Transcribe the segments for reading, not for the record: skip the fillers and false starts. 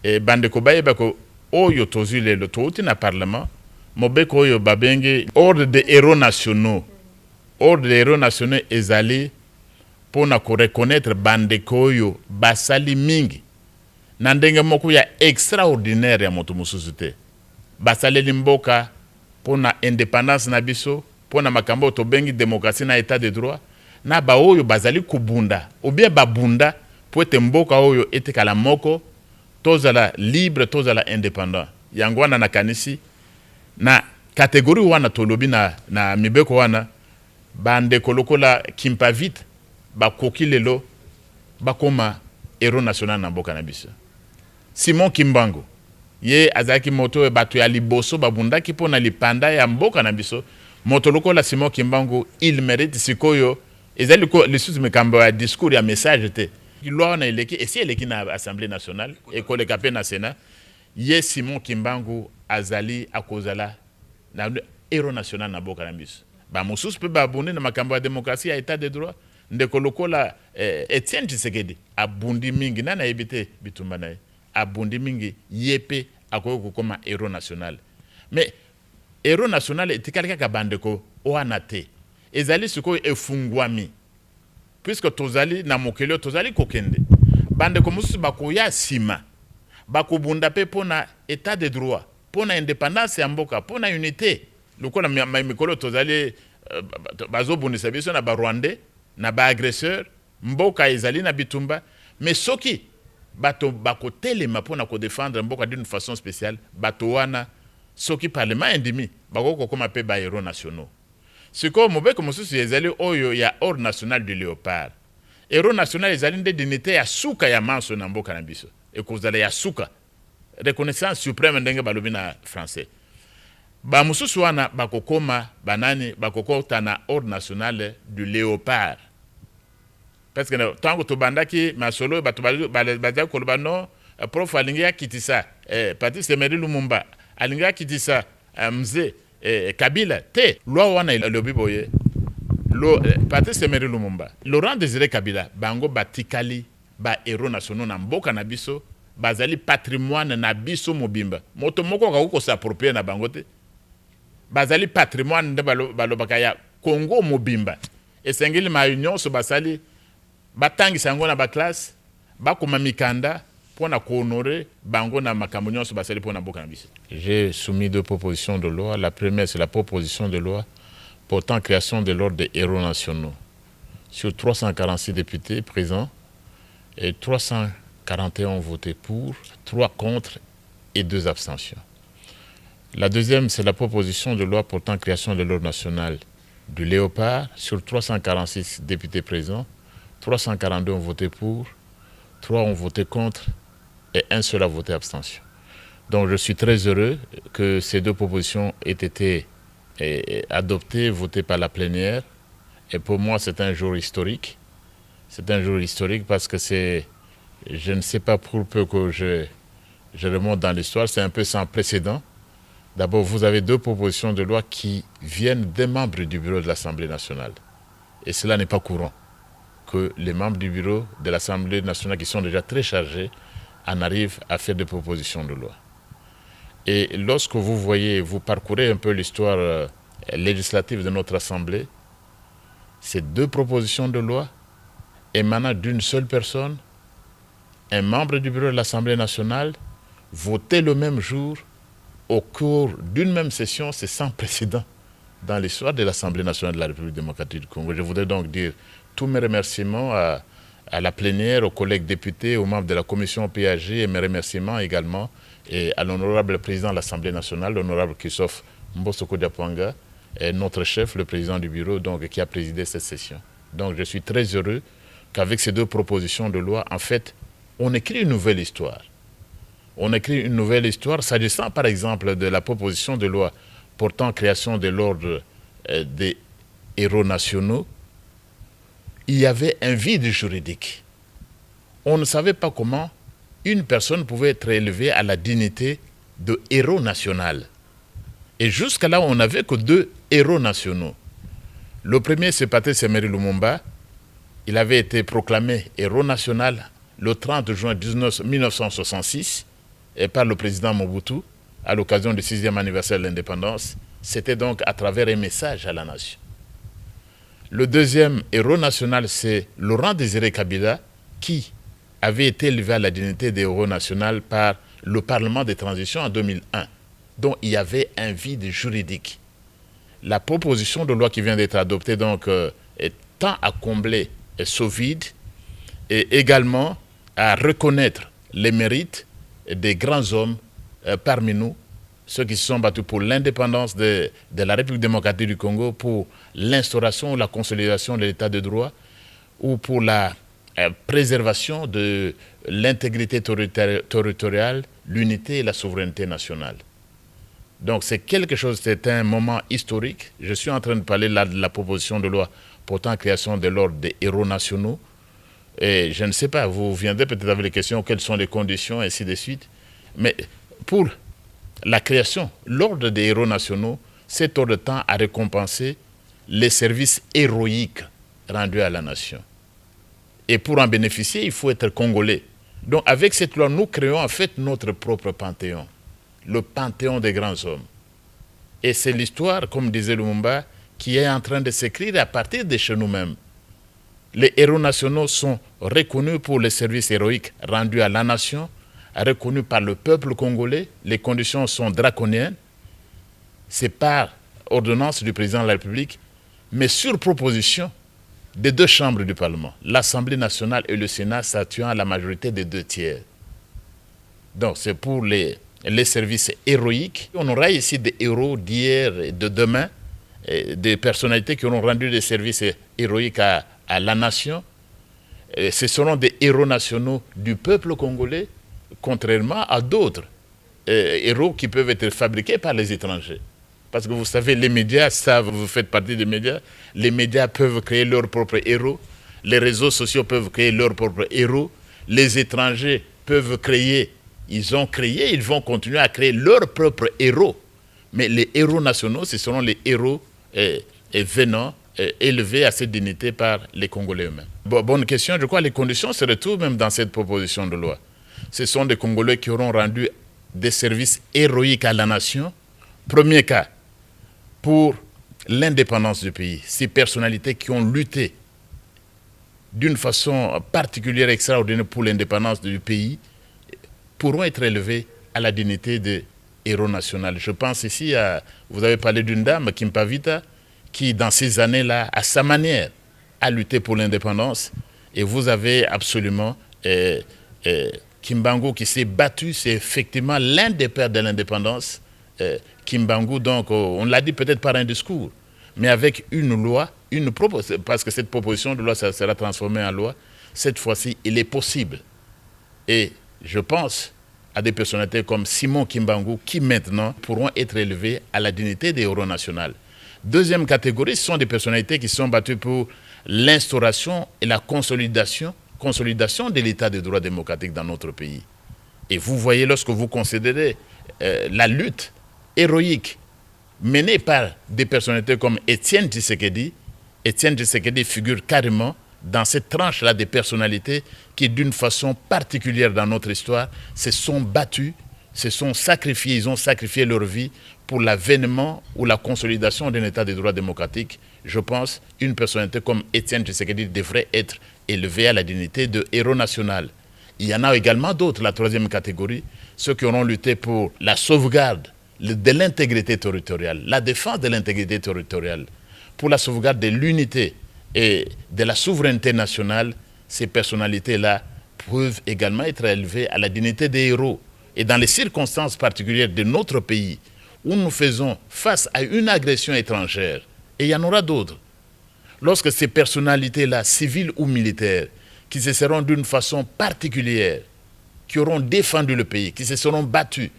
e bandeko bayeba ko oyo tozwi lelo touti na parlement mobeko oyo babenge ordre des héros nationaux. Ordre des héros nationaux ezali mpona koreconnaître bandeko oyo basali mingi na ndenge moko ya extraordinaire ya moto mosusu te. Basaleli mboka mpona indépendance na biso, mpona makambo tobengi démocratie na état de droit, na ba oyo bazali kubunda ou bien babunda po ete mboka oyo etekala moko, tozala libre, tozala indépendant. Yango wana nakanisi na catégorie wana tolobi na mibeko wana bandeko lokola Kimpavit bakoki lelo bakoma héros national na mboka na biso. Simon Kimbangu ye azaki moto bato ya liboso babundaki mpona lipanda ya mboka na biso. Moto lokola Simon Kimbangu il mérite sikoyo ezali lisusu mikambo ya discours ya message te. Loi wana eleki esi eleki na Assemblée nationale ekoleka pe na Sénat. Ye Simon Kimbangu azali akozala na héros national na mboka na biso. Ba mosusu pe babundi na makambo ya démocratie ya état de droit. Ndeko lokola Etienne Tshisekedi abundi mingi nana ebite bitumba naye. Abundi mingi yepe akoyo kokoma héros national. Mais héros national etikali kaka bandeko oana te. Ezali sikoyo efungwami. Puisque tozali na mokelo tozali kokende. Bandeko mosusu bakoya sima. Bakobunda pe pona état de droit, pona indépendance ya mboka, pona unité. Lokola mikolo tozali bazobundisa biso na ba Rwandais, na ba agresseur, mboka ezali na bitumba, mais soki bato bakotelema pona ko défendre mboka d'une façon spéciale, bato wana soki parlement indimi, bakoko koma pe ba héros nationaux. Siko mobeko mosusu ezali oyo ya ordre national du léopard. Héros national ezali nde dignité ya suka ya manso na mboka na biso. Ekozala ya suka. Reconnaissance suprême ndenge balobi na français. Ba mususu wana bakokoma banani bakokota na ordre national du léopard. Parce que tango to bandaki masolo bato bazali koloba no prof alingia kitisa Patrice Emery Lumumba alingia kitisa mzee Kabila te loi wana elobi boye Patrice Emery Lumumba Laurent Désiré Kabila bango batikali ba héros nationaux na mboka na biso bazali patrimoine na biso mobimba moto moko kako s'approprier na bango te bazali patrimoine de balobaka ya Congo mobimba esengeli ma union so basali batangisa yango na ba classe bakoma mikanda pona ko honorer bango na makambo nyonso basali pona mboka na biso. J'ai soumis deux propositions de loi. La première c'est la proposition de loi portant création de l'ordre des héros nationaux. Sur 346 députés présents, et 341 ont voté pour, 3 contre et 2 abstentions. La deuxième, c'est la proposition de loi portant création de l'ordre national du léopard. Sur 346 députés présents, 342 ont voté pour, 3 ont voté contre et 1 seul a voté abstention. Donc je suis très heureux que ces deux propositions aient été adoptées, votées par la plénière. Et pour moi, c'est un jour historique. C'est un jour historique parce que c'est, je ne sais pas pour peu que je remonte dans l'histoire, c'est un peu sans précédent. D'abord, vous avez deux propositions de loi qui viennent des membres du bureau de l'Assemblée nationale. Et cela n'est pas courant que les membres du bureau de l'Assemblée nationale, qui sont déjà très chargés, en arrivent à faire des propositions de loi. Et lorsque vous voyez, vous parcourez un peu l'histoire législative de notre Assemblée, ces deux propositions de loi émanant d'une seule personne, un membre du bureau de l'Assemblée nationale, voté le même jour, au cours d'une même session, c'est sans précédent dans l'histoire de l'Assemblée nationale de la République démocratique du Congo. Je voudrais donc dire tous mes remerciements à la plénière, aux collègues députés, aux membres de la commission PAG et mes remerciements également et à l'honorable président de l'Assemblée nationale, l'honorable Christophe Mbosoko Diapwanga, et notre chef, le président du bureau, donc, qui a présidé cette session. Donc je suis très heureux qu'avec ces deux propositions de loi, en fait, on écrit une nouvelle histoire. On écrit une nouvelle histoire s'agissant par exemple de la proposition de loi portant création de l'ordre des héros nationaux. Il y avait un vide juridique. On ne savait pas comment une personne pouvait être élevée à la dignité de héros national. Et jusqu'à là, on n'avait que 2 héros nationaux. Le premier, c'est Patrice Emery Lumumba. Il avait été proclamé héros national le 30 juin 1966. par le président Mobutu à l'occasion du 6e anniversaire de l'indépendance, c'était donc à travers un message à la nation. Le deuxième héros national, c'est Laurent Désiré Kabila, qui avait été élevé à la dignité d'héros national par le Parlement de transition en 2001, dont il y avait un vide juridique. La proposition de loi qui vient d'être adoptée donc, tend à combler ce vide et également à reconnaître les mérites des grands hommes parmi nous, ceux qui se sont battus pour l'indépendance de la République démocratique du Congo, pour l'instauration ou la consolidation de l'état de droit, ou pour la préservation de l'intégrité territoriale, l'unité et la souveraineté nationale. Donc c'est quelque chose, c'est un moment historique. Je suis en train de parler là de la proposition de loi portant création de l'ordre des héros nationaux. Et je ne sais pas, vous viendrez peut-être avec les questions, quelles sont les conditions, ainsi de suite. Mais pour la création, l'ordre des héros nationaux, cet ordre tend à récompenser les services héroïques rendus à la nation. Et pour en bénéficier, il faut être congolais. Donc avec cette loi, nous créons en fait notre propre panthéon, le panthéon des grands hommes. Et c'est l'histoire, comme disait Lumumba, qui est en train de s'écrire à partir de chez nous-mêmes. Les héros nationaux sont reconnus pour les services héroïques rendus à la nation, reconnus par le peuple congolais. Les conditions sont draconiennes. C'est par ordonnance du président de la République, mais sur proposition des deux chambres du Parlement, l'Assemblée nationale et le Sénat statuant à la majorité des 2/3. Donc c'est pour les services héroïques. On aura ici des héros d'hier et de demain, des personnalités qui auront rendu des services héroïques à la nation. Et ce seront des héros nationaux du peuple congolais, contrairement à d'autres héros qui peuvent être fabriqués par les étrangers. Parce que vous savez, les médias savent, vous faites partie des médias, les médias peuvent créer leurs propres héros, les réseaux sociaux peuvent créer leurs propres héros, les étrangers peuvent créer, ils vont continuer à créer leurs propres héros. Mais les héros nationaux, ce seront les héros venant, élevés à cette dignité par les Congolais eux-mêmes. Bonne question, je crois que les conditions se retrouvent même dans cette proposition de loi. Ce sont des Congolais qui auront rendu des services héroïques à la nation. Premier cas, pour l'indépendance du pays, ces personnalités qui ont lutté d'une façon particulière, extraordinaire pour l'indépendance du pays, pourront être élevées à la dignité de héros national. Je pense ici à, vous avez parlé d'une dame, Kimpa Vita, qui dans ces années-là, à sa manière, a lutté pour l'indépendance. Et vous avez absolument Kimbangu qui s'est battu, c'est effectivement l'un des pères de l'indépendance. Kimbangu, donc, on l'a dit peut-être par un discours, mais avec une loi, parce que cette proposition de loi ça sera transformée en loi, cette fois-ci, il est possible. Et je pense à des personnalités comme Simon Kimbangu qui maintenant pourront être élevés à la dignité des héros nationaux. Deuxième catégorie, ce sont des personnalités qui sont battues pour l'instauration et la consolidation de l'état de droit démocratique dans notre pays. Et vous voyez, lorsque vous considérez la lutte héroïque menée par des personnalités comme Étienne Tshisekedi figure carrément dans cette tranche-là des personnalités qui, d'une façon particulière dans notre histoire, se sont battus, se sont sacrifiés, ils ont sacrifié leur vie pour l'avènement ou la consolidation d'un état de droit démocratique. Je pense qu'une personnalité comme Étienne Tshisekedi devrait être élevée à la dignité de héros national. Il y en a également d'autres, la troisième catégorie, ceux qui auront lutté pour la sauvegarde de l'intégrité territoriale, la défense de l'intégrité territoriale, pour la sauvegarde de l'unité et de la souveraineté nationale. Ces personnalités-là peuvent également être élevées à la dignité des héros. Et dans les circonstances particulières de notre pays, où nous faisons face à une agression étrangère, et il y en aura d'autres, lorsque ces personnalités-là, civiles ou militaires, qui se seront d'une façon particulière, qui auront défendu le pays, qui se seront battus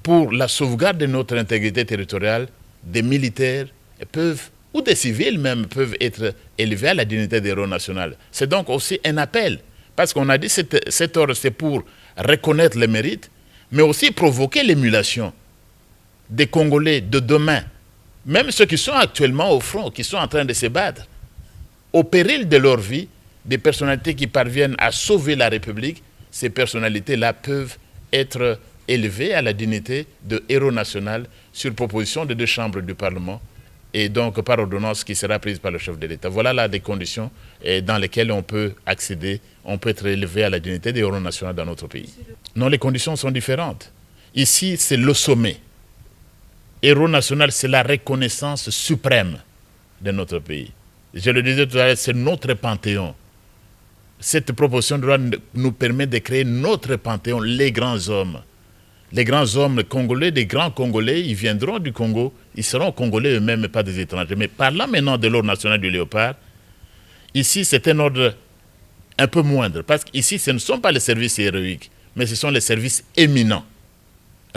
pour la sauvegarde de notre intégrité territoriale, des militaires peuvent, ou des civils même, peuvent être élevés à la dignité d'héros national. C'est donc aussi un appel, parce qu'on a dit que cet ordre, c'est pour reconnaître les mérites, mais aussi provoquer l'émulation des Congolais de demain, même ceux qui sont actuellement au front, qui sont en train de se battre, au péril de leur vie, des personnalités qui parviennent à sauver la République. Ces personnalités-là peuvent être élevé à la dignité de héros national sur proposition des deux chambres du Parlement et donc par ordonnance qui sera prise par le chef de l'État. Voilà là des conditions dans lesquelles on peut accéder, on peut être élevé à la dignité des héros nationaux dans notre pays. Non, les conditions sont différentes. Ici, c'est le sommet. Héros national, c'est la reconnaissance suprême de notre pays. Je le disais tout à l'heure, c'est notre panthéon. Cette proposition de loi nous permet de créer notre panthéon, les grands hommes. Les grands hommes congolais, des grands Congolais, ils viendront du Congo, ils seront Congolais eux-mêmes et pas des étrangers. Mais parlant maintenant de l'ordre national du Léopard, ici c'est un ordre un peu moindre, parce qu'ici ce ne sont pas les services héroïques, mais ce sont les services éminents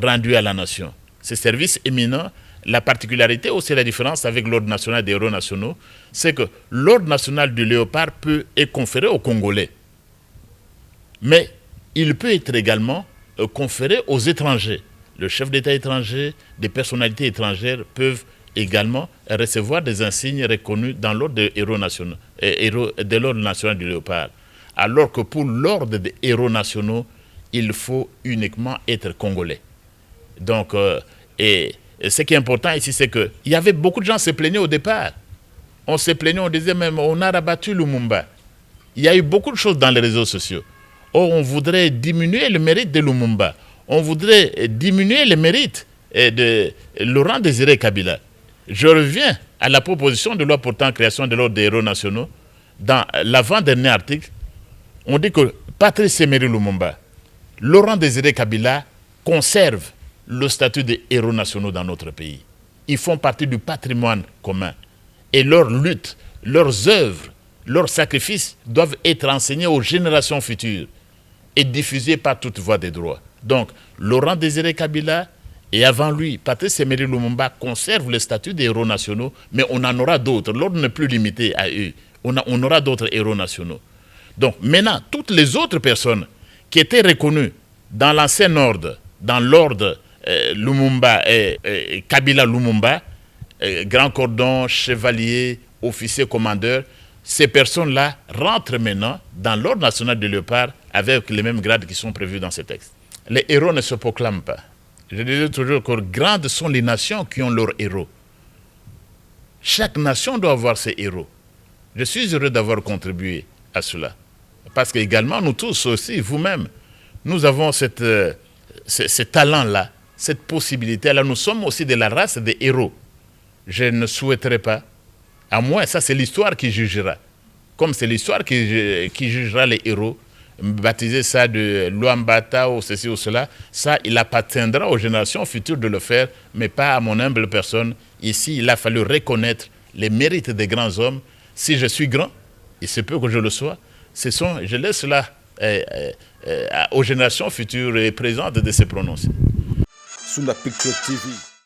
rendus à la nation. Ces services éminents, la particularité aussi, la différence avec l'ordre national des héros nationaux, c'est que l'ordre national du Léopard est conféré aux Congolais. Mais il peut être également conféré aux étrangers. Le chef d'État étranger, des personnalités étrangères peuvent également recevoir des insignes reconnus dans l'ordre des héros nationaux, de l'ordre national du Léopard. Alors que pour l'ordre des héros nationaux, il faut uniquement être congolais. Donc, et ce qui est important ici, c'est qu'il y avait beaucoup de gens qui se plaignaient au départ. On se plaignait, on disait même, on a rabattu Lumumba. Il y a eu beaucoup de choses dans les réseaux sociaux. Or, on voudrait diminuer le mérite de Lumumba. On voudrait diminuer le mérite de Laurent Désiré Kabila. Je reviens à la proposition de loi portant création de l'ordre des héros nationaux. Dans l'avant-dernier article, on dit que Patrice Emery Lumumba, Laurent Désiré Kabila conservent le statut de héros nationaux dans notre pays. Ils font partie du patrimoine commun. Et leur lutte, leurs œuvres, leurs sacrifices doivent être enseignés aux générations futures et diffusés par toute voie des droits. Donc, Laurent Désiré Kabila et avant lui, Patrice Emery Lumumba conservent le statut des héros nationaux, mais on en aura d'autres. L'ordre n'est plus limité à eux. On aura d'autres héros nationaux. Donc, maintenant, toutes les autres personnes qui étaient reconnues dans l'ancien ordre, dans l'ordre Lumumba et Kabila Lumumba, grand cordon, chevalier, officier, commandeur, ces personnes-là rentrent maintenant dans l'ordre national du Léopard avec les mêmes grades qui sont prévus dans ces textes. Les héros ne se proclament pas. Je disais toujours que grandes sont les nations qui ont leurs héros. Chaque nation doit avoir ses héros. Je suis heureux d'avoir contribué à cela. Parce qu'également, nous tous aussi, vous-même, nous avons ce talent-là, cette possibilité-là. Nous sommes aussi de la race des héros. Je ne souhaiterais pas, à moins, ça c'est l'histoire qui jugera. Comme c'est l'histoire qui jugera les héros, baptiser ça de Luambata ou ceci ou cela, ça il appartiendra aux générations futures de le faire, mais pas à mon humble personne. Ici, il a fallu reconnaître les mérites des grands hommes. Si je suis grand, il se peut que je le sois, je laisse cela aux générations futures et présentes de se prononcer. Sous la Picture TV.